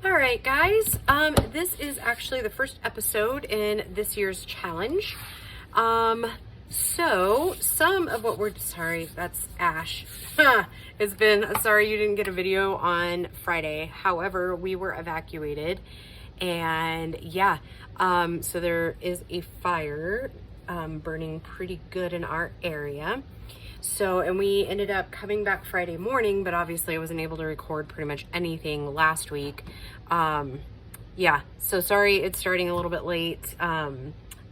All right, guys, this is actually the first episode in this year's challenge. So some of what sorry, that's Ash. It's been, sorry you didn't get a video on Friday. However, we were evacuated and yeah, so there is a fire burning pretty good in our area. So, and we ended up coming back Friday morning, but obviously I wasn't able to record pretty much anything last week. Yeah, so sorry it's starting a little bit late.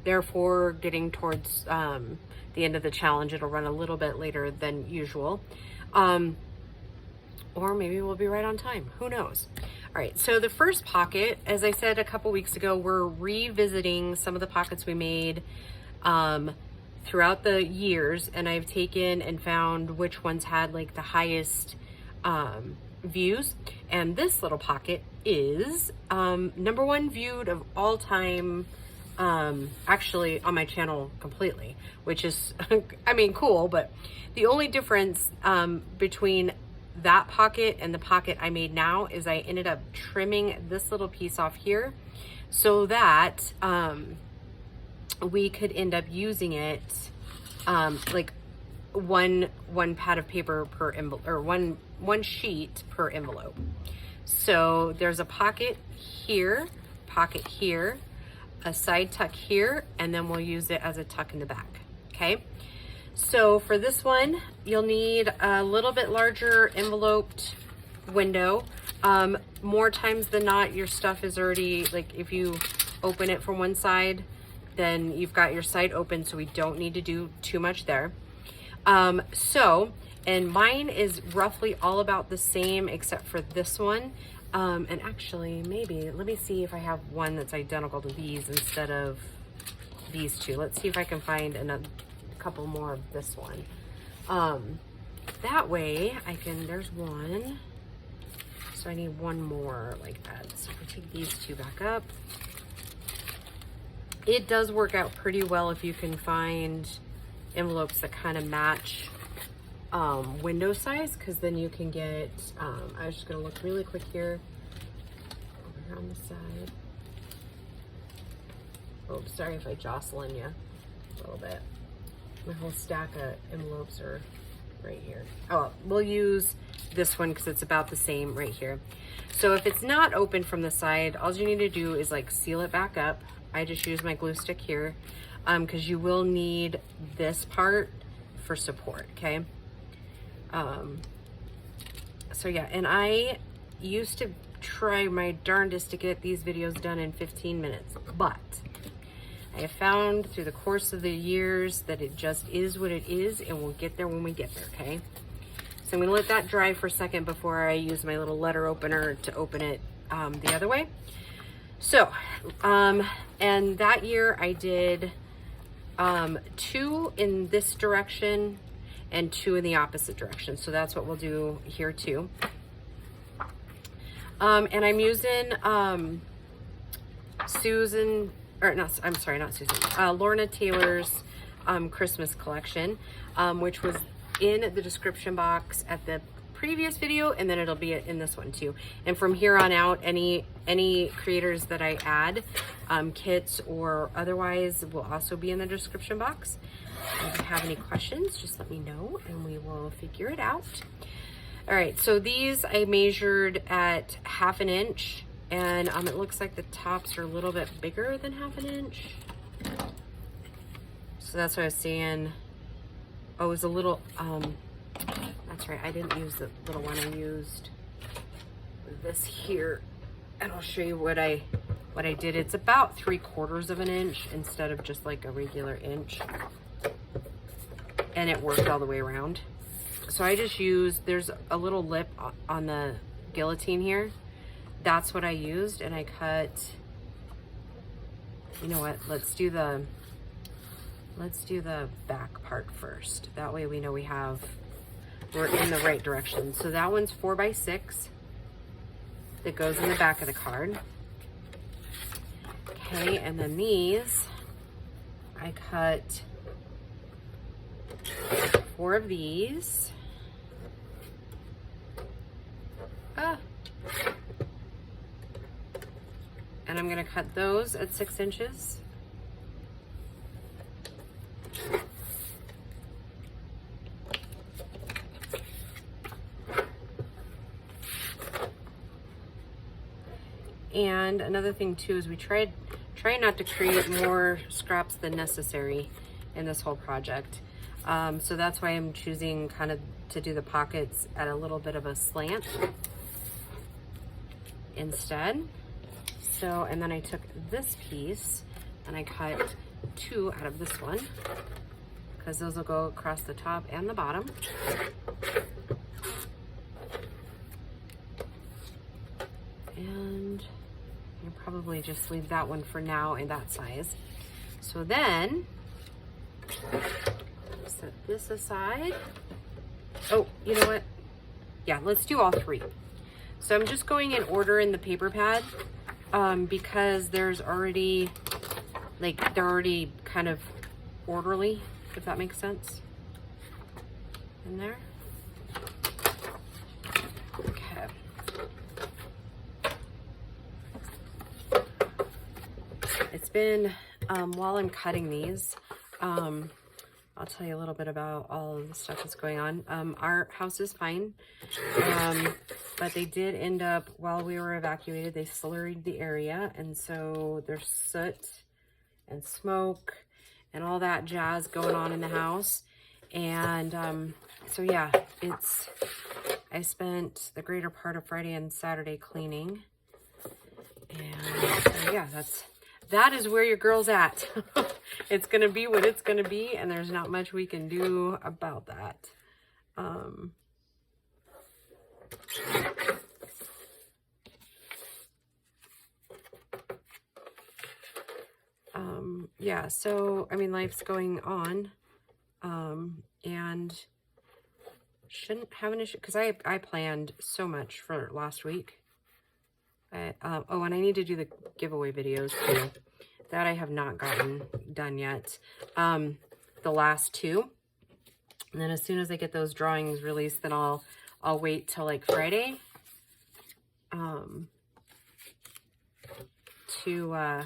Therefore, getting towards the end of the challenge, it'll run a little bit later than usual. Or maybe we'll be right on time. Who knows? All right, so the first pocket, as I said a couple weeks ago, we're revisiting some of the pockets we made throughout the years, and I've taken and found which ones had like the highest views. And this little pocket is #1 viewed of all time, actually on my channel completely, which is, I mean, cool, but the only difference between that pocket and the pocket I made now is I ended up trimming this little piece off here so that we could end up using it like one pad of paper per envelope, or one sheet per envelope. So there's a pocket here, a side tuck here, and then we'll use it as a tuck in the back. Okay, so for this one you'll need a little bit larger enveloped window. More times than not, your stuff is already, like, if you open it from one side, then you've got your side open, so we don't need to do too much there. And mine is roughly all about the same except for this one. And actually, maybe, let me see if I have one that's identical to these instead of these two. Let's see if I can find a couple more of this one. That way I can, there's one. So I need one more like that. So if I take these two back up, it does work out pretty well if you can find envelopes that kind of match window size, because then you can get, I was just going to look really quick here, over here on the side. Oh, sorry if I jostle in you a little bit. My whole stack of envelopes are right here. Oh, we'll use this one because it's about the same right here. So if it's not open from the side, all you need to do is like seal it back up. I just use my glue stick here because you will need this part for support, okay? So yeah, and I used to try my darndest to get these videos done in 15 minutes, but I have found through the course of the years that it just is what it is, and we'll get there when we get there, okay? So I'm gonna let that dry for a second before I use my little letter opener to open it the other way. So, and that year I did 2 in this direction and 2 in the opposite direction. So that's what we'll do here too. And I'm using Lorna Taylor's Christmas collection, which was in the description box at the previous video, and then it'll be in this one too. And from here on out, any creators that I add, kits or otherwise, will also be in the description box. If you have any questions, just let me know and we will figure it out. All right, so these I measured at 1/2 inch, and it looks like the tops are a little bit bigger than 1/2 inch. So that's what I was saying. Oh, it was a little, that's right, I didn't use the little one. I used this here, and I'll show you what I did. It's about 3/4 inch instead of just like a regular inch, and it worked all the way around. So I just used, there's a little lip on the guillotine here. That's what I used, and I cut, you know what, let's do the back part first. That way we know we're in the right direction. So that one's 4x6 that goes in the back of the card. Okay, and then these, I cut 4 of these. And I'm gonna cut those at 6 inches. And another thing too is we try not to create more scraps than necessary in this whole project. So that's why I'm choosing kind of to do the pockets at a little bit of a slant instead. So, and then I took this piece and I cut 2 out of this one because those will go across the top and the bottom. And you'll probably just leave that one for now in that size. So then, set this aside. Oh, you know what? Yeah, let's do all 3. So I'm just going in order in the paper pad because there's already, like, they're already kind of orderly, if that makes sense, in there. Okay. It's been, while I'm cutting these, I'll tell you a little bit about all of the stuff that's going on. Our house is fine, but they did end up, while we were evacuated, they slurried the area, and so there's soot and smoke and all that jazz going on in the house. And so yeah, I spent the greater part of Friday and Saturday cleaning, and so yeah, that is where your girl's at. It's gonna be what it's gonna be, and there's not much we can do about that. Yeah, so I mean, life's going on, and shouldn't have an issue because I planned so much for last week. Oh, and I need to do the giveaway videos too. That I have not gotten done yet. The last 2. And then as soon as I get those drawings released, then I'll wait till like Friday to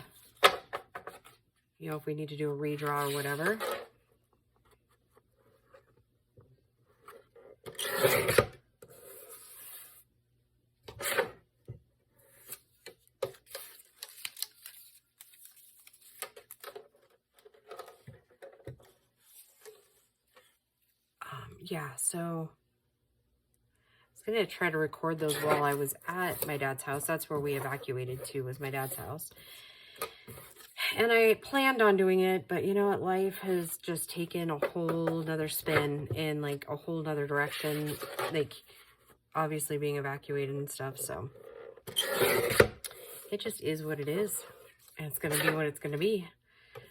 you know, if we need to do a redraw or whatever. Yeah, so I was going to try to record those while I was at my dad's house. That's where we evacuated to, was my dad's house. And I planned on doing it, but you know what? Life has just taken a whole nother spin in like a whole nother direction, like obviously being evacuated and stuff. So it just is what it is. And it's going to be what it's going to be.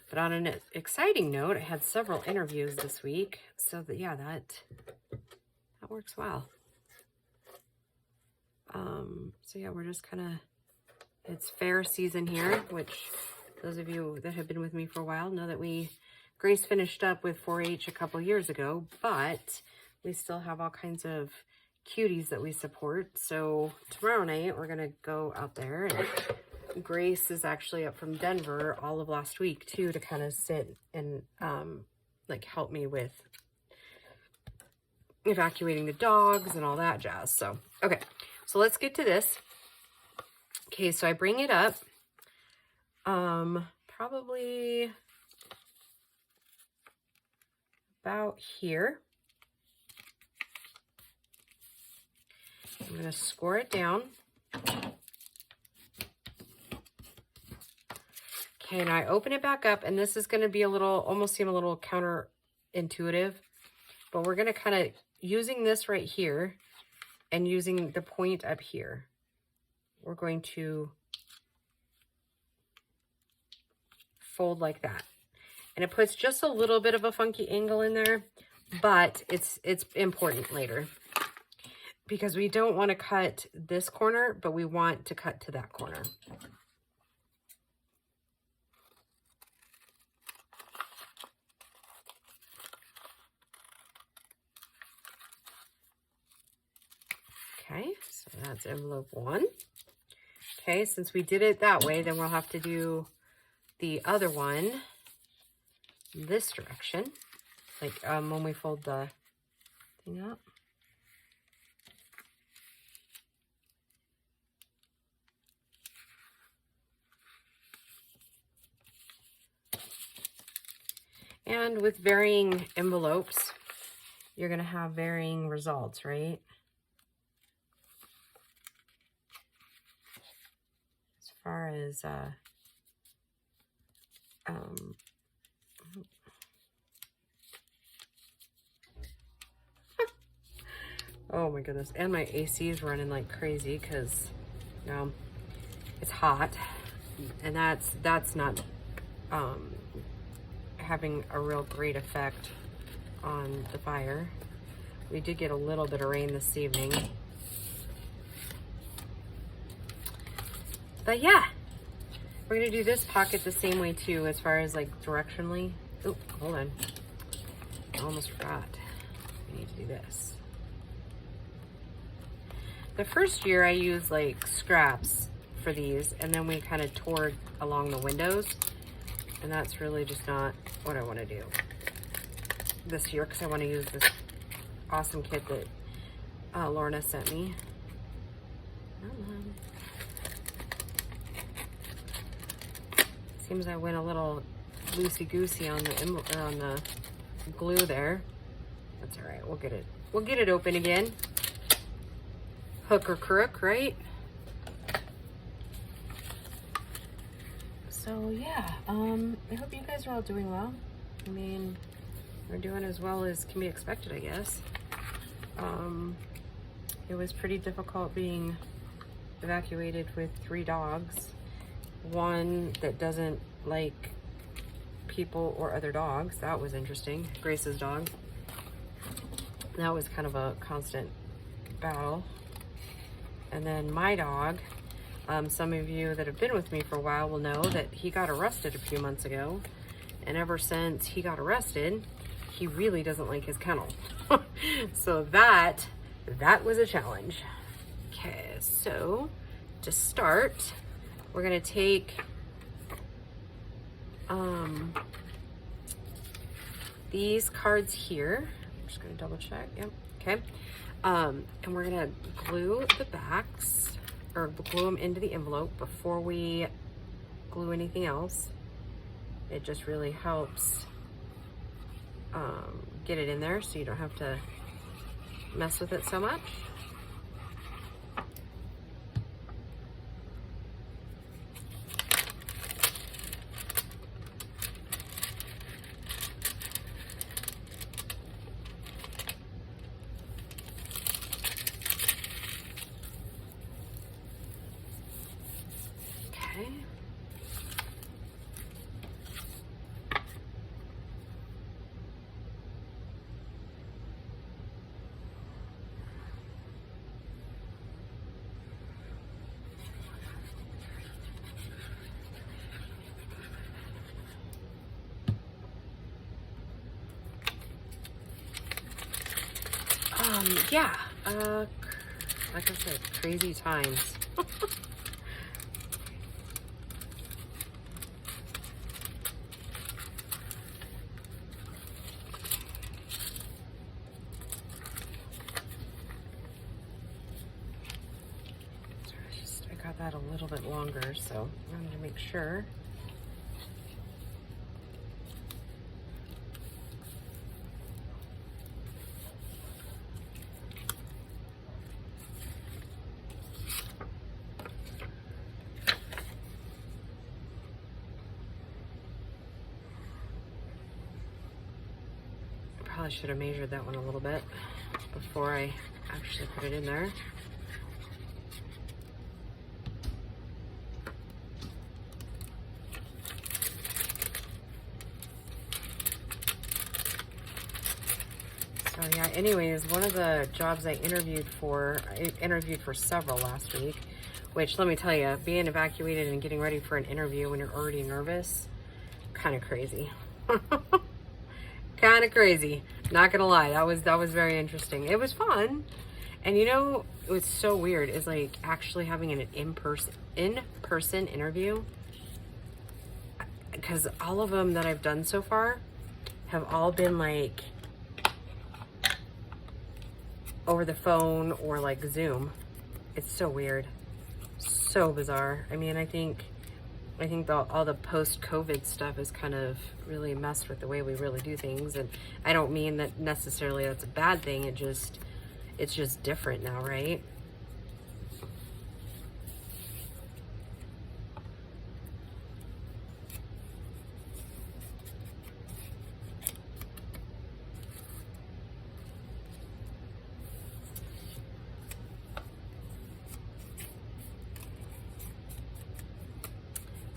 But on an exciting note, I had several interviews this week. So that, yeah, that works well. So yeah, we're just kind of, it's fair season here, which those of you that have been with me for a while know that Grace finished up with 4-H a couple years ago, but we still have all kinds of cuties that we support. So tomorrow night we're going to go out there, and Grace is actually up from Denver all of last week too, to kind of sit and like help me with evacuating the dogs and all that jazz. So, okay, so let's get to this. Okay, so I bring it up probably about here. I'm going to score it down. Okay, and I open it back up, and this is going to be a little, almost seem a little counterintuitive, but we're going to kind of, using this right here and using the point up here, we're going to fold like that. And it puts just a little bit of a funky angle in there, but it's important later because we don't want to cut this corner, but we want to cut to that corner. Okay, so that's envelope 1. Okay, since we did it that way, then we'll have to do the other one this direction, like when we fold the thing up. And with varying envelopes, you're going to have varying results, right? As far as, oh my goodness. And my AC is running like crazy because, you know, it's hot. And that's not having a real great effect on the fire. We did get a little bit of rain this evening. But yeah, we're gonna do this pocket the same way too, as far as like directionally. Oh, hold on. I almost forgot. I need to do this. The first year I used like scraps for these, and then we kind of tore along the windows, and that's really just not what I want to do this year, because I want to use this awesome kit that Lorna sent me. Seems I went a little loosey-goosey on the glue there. That's all right. We'll get it. We'll get it open again. Hook or crook, right? So yeah, I hope you guys are all doing well. I mean, we're doing as well as can be expected, I guess. It was pretty difficult being evacuated with 3 dogs. One that doesn't like people or other dogs. That was interesting. Grace's dog. That was kind of a constant battle. And then my dog, some of you that have been with me for a while will know that he got arrested a few months ago. And ever since he got arrested, he really doesn't like his kennel. So that was a challenge. Okay, so to start, we're gonna take these cards here. I'm just gonna double check. Yep. Okay. And we're gonna glue the backs, or glue them into the envelope before we glue anything else. It just really helps get it in there, so you don't have to mess with it so much. Okay. Yeah, like I said, crazy times. I got that a little bit longer, so I wanted to make sure. Probably should have measured that one a little bit before I actually put it in there. So yeah, anyways, one of the jobs I interviewed for several last week, which let me tell you, being evacuated and getting ready for an interview when you're already nervous, kind of crazy. Kind of crazy, not gonna lie. That was very interesting. It was fun, And you know, what's so weird is like actually having an in-person interview, because all of them that I've done so far have all been like over the phone or like Zoom. It's so weird, so bizarre. I mean, I think all the post-COVID stuff has kind of really messed with the way we really do things. And I don't mean that necessarily that's a bad thing. It's just different now, right?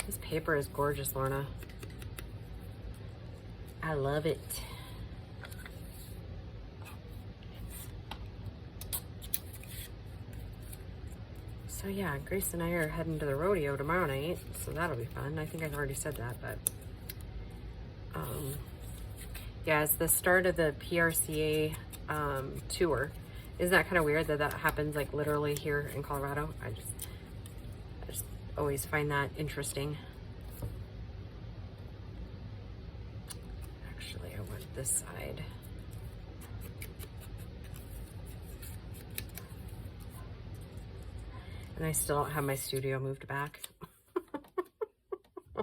This paper is gorgeous, Lorna. I love it. So yeah, Grace and I are heading to the rodeo tomorrow night, so that'll be fun. I think I've already said that, but yeah, it's the start of the PRCA tour. Isn't that kind of weird that that happens like literally here in Colorado? I just always find that interesting. Actually, I want this side. And I still don't have my studio moved back. I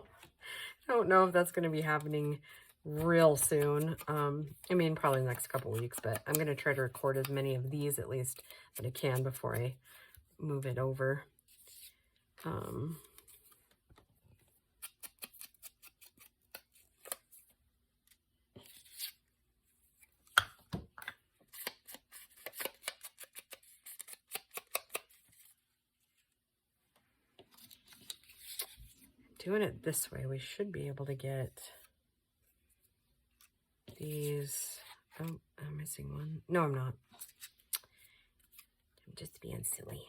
don't know if that's going to be happening real soon. I mean, probably the next couple weeks, but I'm going to try to record as many of these at least that I can before I move it over. Doing it this way, we should be able to get these. Oh, I'm missing one. No, I'm not. I'm just being silly.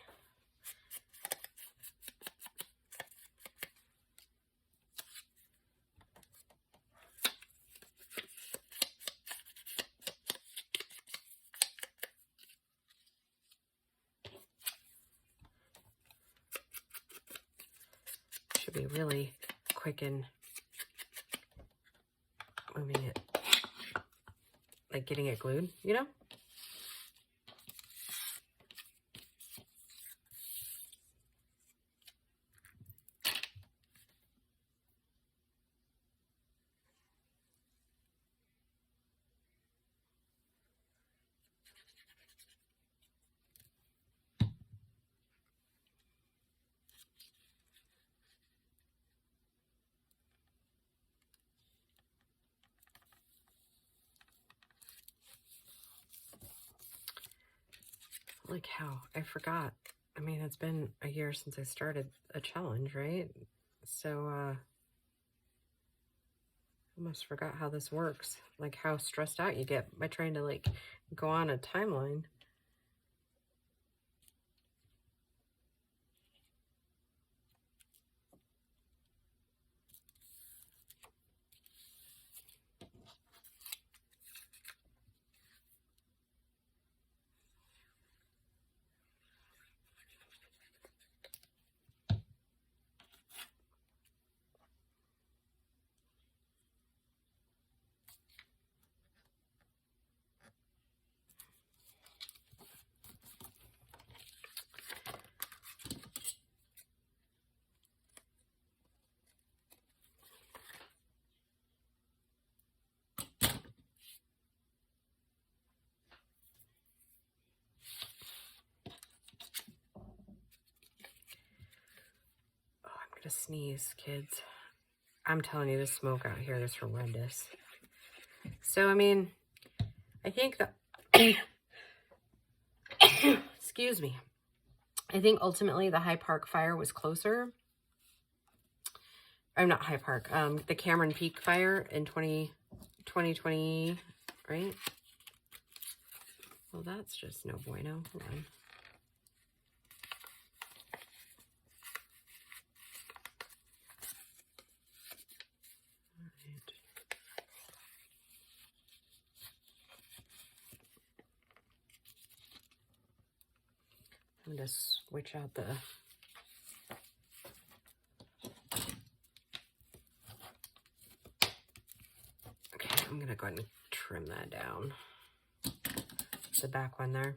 Should be really quick in moving it, like getting it glued, you know? Like how I forgot. I mean, it's been a year since I started a challenge, right? So I almost forgot how this works, like how stressed out you get by trying to like go on a timeline. To sneeze, kids. I'm telling you, the smoke out here is horrendous. So, I mean, I think that, excuse me, I think ultimately the High Park fire was closer. I'm not High Park, the Cameron Peak fire in 2020, right? Well, that's just no bueno. Hold on. I'm going to switch out the... Okay, I'm going to go ahead and trim that down. The back one there.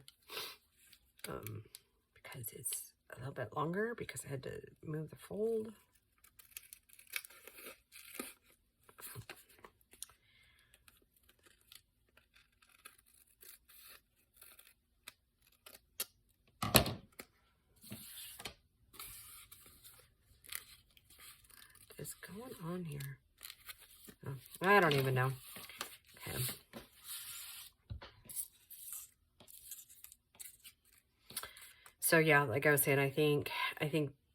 Because it's a little bit longer because I had to move the fold. What is going on here? Oh, I don't even know. Okay. So yeah, like I was saying, I think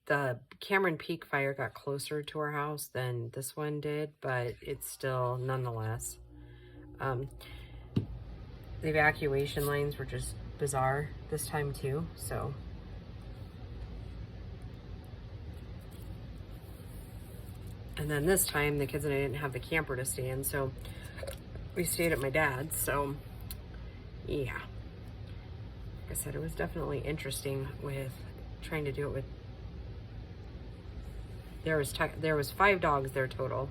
the Cameron Peak fire got closer to our house than this one did, but it's still nonetheless. The evacuation lines were just bizarre this time too, so. And then this time, the kids and I didn't have the camper to stay in, so we stayed at my dad's, so yeah. Like I said, it was definitely interesting with trying to do it with, there was 5 dogs there total,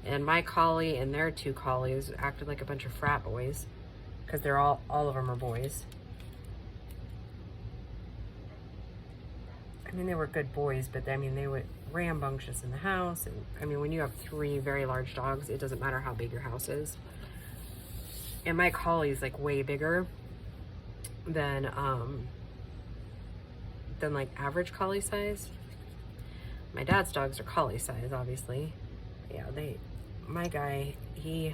and my collie and their 2 collies acted like a bunch of frat boys, because they're all of them are boys. I mean, they were good boys, but I mean, they were rambunctious in the house. And I mean, when you have 3 very large dogs, it doesn't matter how big your house is. And my collie is like way bigger than like average collie size. My dad's dogs are collie size, obviously. Yeah, my guy, he's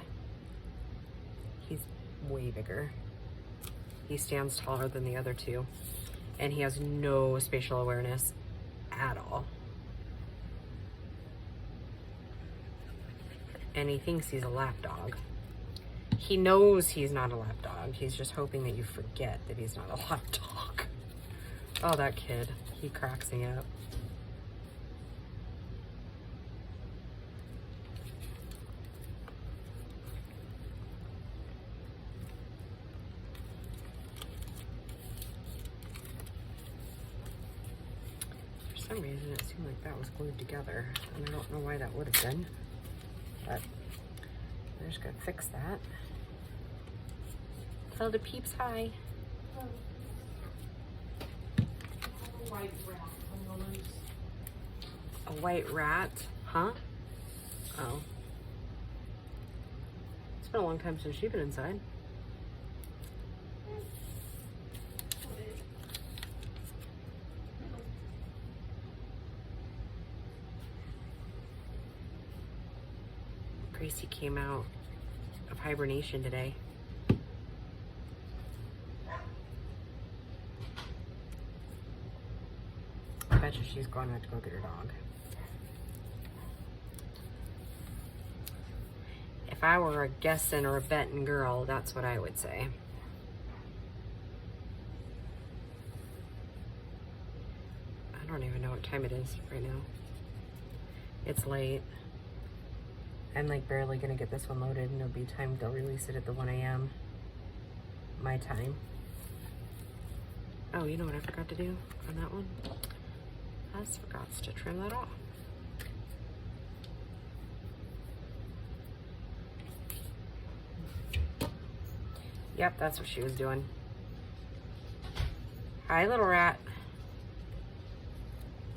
way bigger. He stands taller than the other 2. And he has no spatial awareness at all. And he thinks he's a lap dog. He knows he's not a lap dog. He's just hoping that you forget that he's not a lap dog. Oh, that kid. He cracks me up. For some reason, it seemed like that was glued together. And I don't know why that would have been. But we're just gonna fix that. Tell the peeps hi. A white rat? Huh? Oh. It's been a long time since she's been inside. Gracie came out of hibernation today. I bet you she's going out to go get her dog. If I were a guessing or a betting girl, that's what I would say. I don't even know what time it is right now. It's late. I'm like barely gonna get this one loaded, and it'll be time they'll release it at the 1 a.m. my time. Oh, you know what I forgot to do on that one? I just forgot to trim that off. Yep, that's what she was doing. Hi, little rat.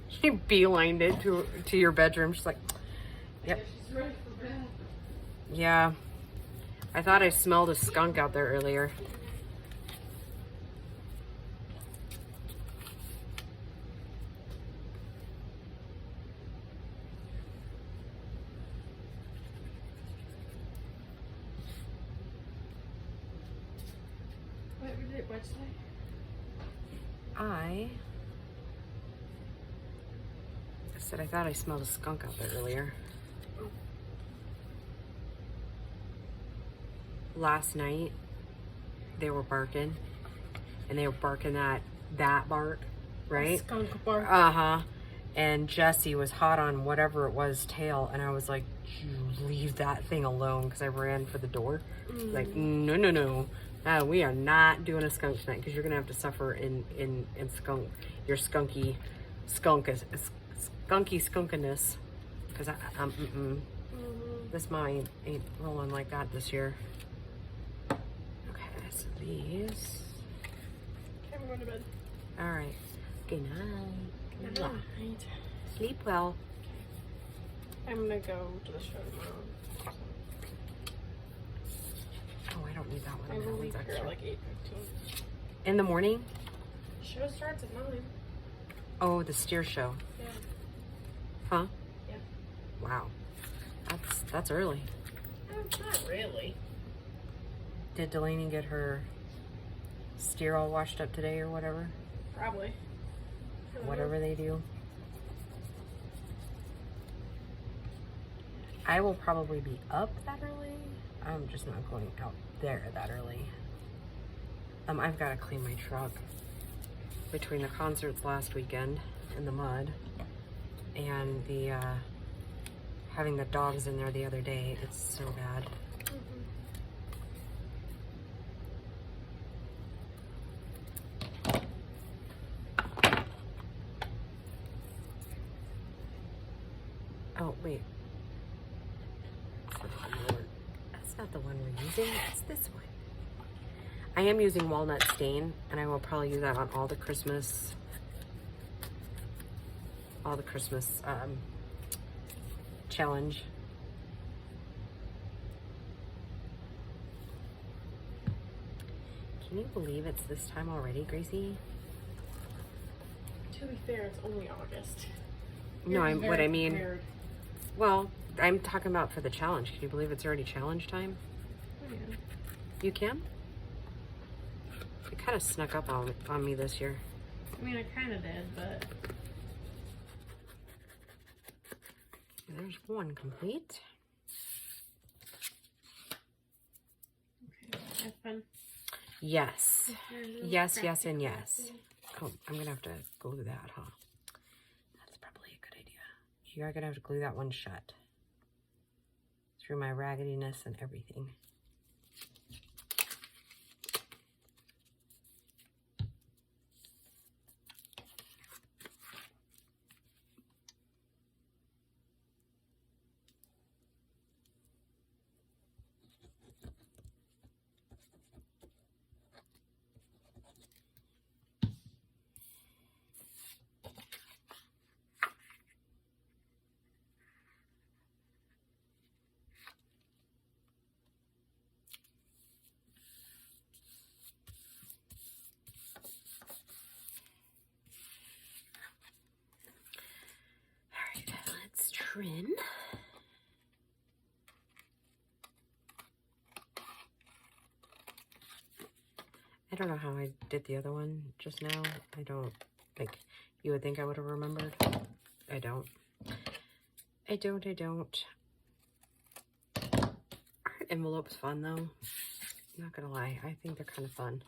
She beelined it to your bedroom. She's like, yep. She's ready for bed. Yeah. I thought I smelled a skunk out there earlier. What did it say? I said I thought I smelled a skunk out there earlier. Last night, they were barking, and they were barking that bark, right? Skunk bark. Uh-huh. And Jesse was hot on whatever it was tail, and I was like, you leave that thing alone, because I ran for the door. Like, no, We are not doing a skunk tonight because you're gonna have to suffer in skunk, your skunky skunkiness. Because this mine ain't rolling like that this year. Okay, so these. Okay, I'm going to bed. All right. Good night. Good night. Sleep well. I'm gonna go to the show tomorrow. Oh, I don't need that one. I That will one's leave here extra. at like 8:15. In the morning? Show starts at 9. Oh, the steer show. Yeah. Huh? Yeah. Wow. That's early. Not really. Did Delaney get her steer all washed up today or whatever? Probably. Whatever they do. I will probably be up that early. I'm just not going out there that early. I've got to clean my truck between the concerts last weekend in the mud and the having the dogs in there the other day. It's so bad. Oh, wait. That's not the one we're using. It's this one. I am using walnut stain, and I will probably use that on all the Christmas challenge. Can you believe it's this time already, Gracie? To be fair, it's only August. No, what I mean. Prepared. Well, I'm talking about for the challenge. Can you believe it's already challenge time? Oh, yeah. You can? It kind of snuck up on me this year. I mean, I kind of did, but... There's one complete. Okay, have fun. Yes. Yes, yes, and yes. Oh, I'm going to have to glue that, huh? That's probably a good idea. You are going to have to glue that one shut. Through my raggediness and everything. Trim. I don't know how I did the other one just now. I don't, like, you would think I would have remembered. I don't. Art envelope's fun, though. I'm not gonna lie. I think they're kind of fun.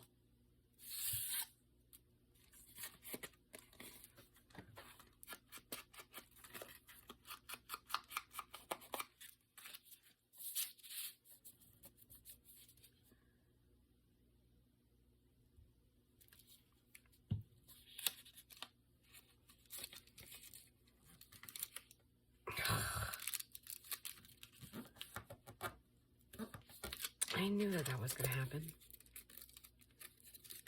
I knew that was going to happen.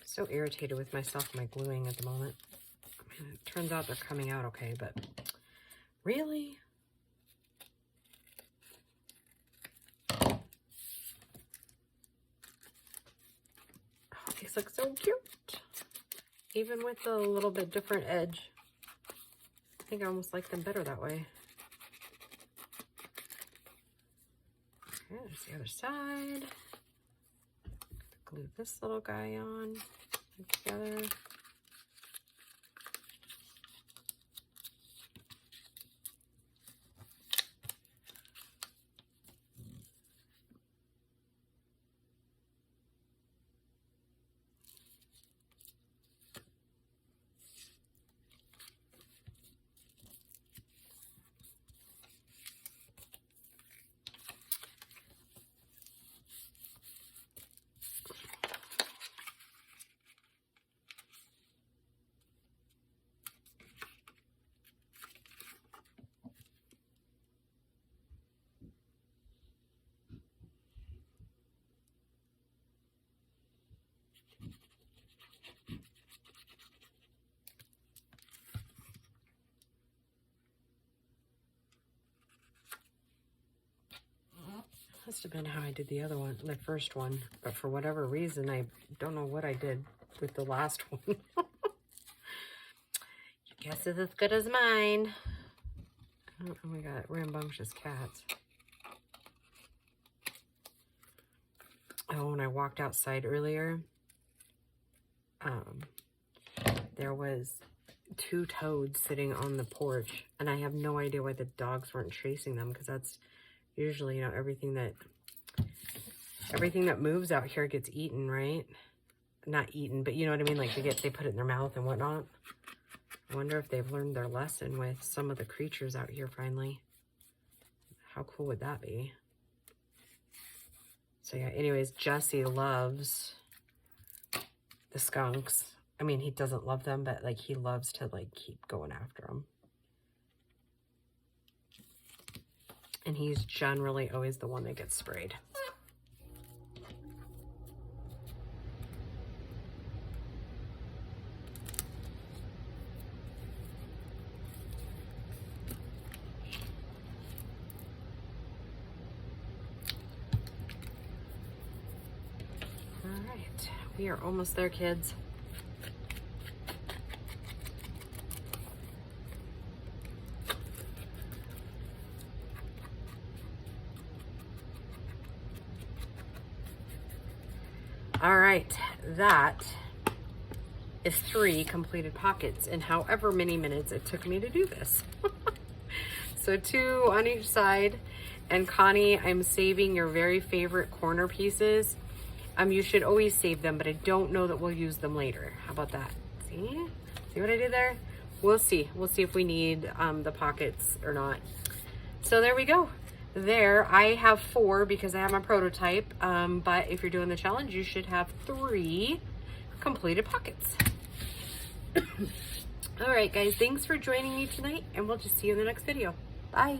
So irritated with myself and my gluing at the moment. I mean, it turns out they're coming out okay, but really? Oh, these look so cute. Even with the little bit different edge. I think I almost like them better that way. Okay, there's the other side. Glue this little guy on together. Must have been how I did the other one, the first one. But for whatever reason, I don't know what I did with the last one. Your guess is as good as mine. Oh, we got rambunctious cats. Oh, when I walked outside earlier, there was 2 toads sitting on the porch, and I have no idea why the dogs weren't chasing them, because that's usually, you know, everything that moves out here gets eaten, right? Not eaten, but you know what I mean? Like they put it in their mouth and whatnot. I wonder if they've learned their lesson with some of the creatures out here finally. How cool would that be? So yeah, anyways, Jesse loves the skunks. I mean, he doesn't love them, but like he loves to like keep going after them. And he's generally always the one that gets sprayed. All right, we are almost there, kids. All right, that is 3 completed pockets in however many minutes it took me to do this. So 2 on each side. And Connie, I'm saving your very favorite corner pieces. You should always save them, but I don't know that we'll use them later. How about that? See? See what I did there? We'll see. We'll see if we need the pockets or not. So there we go. There, I have 4 because I have my prototype, but if you're doing the challenge, you should have 3 completed pockets. All right, guys, thanks for joining me tonight, and we'll just see you in the next video. Bye.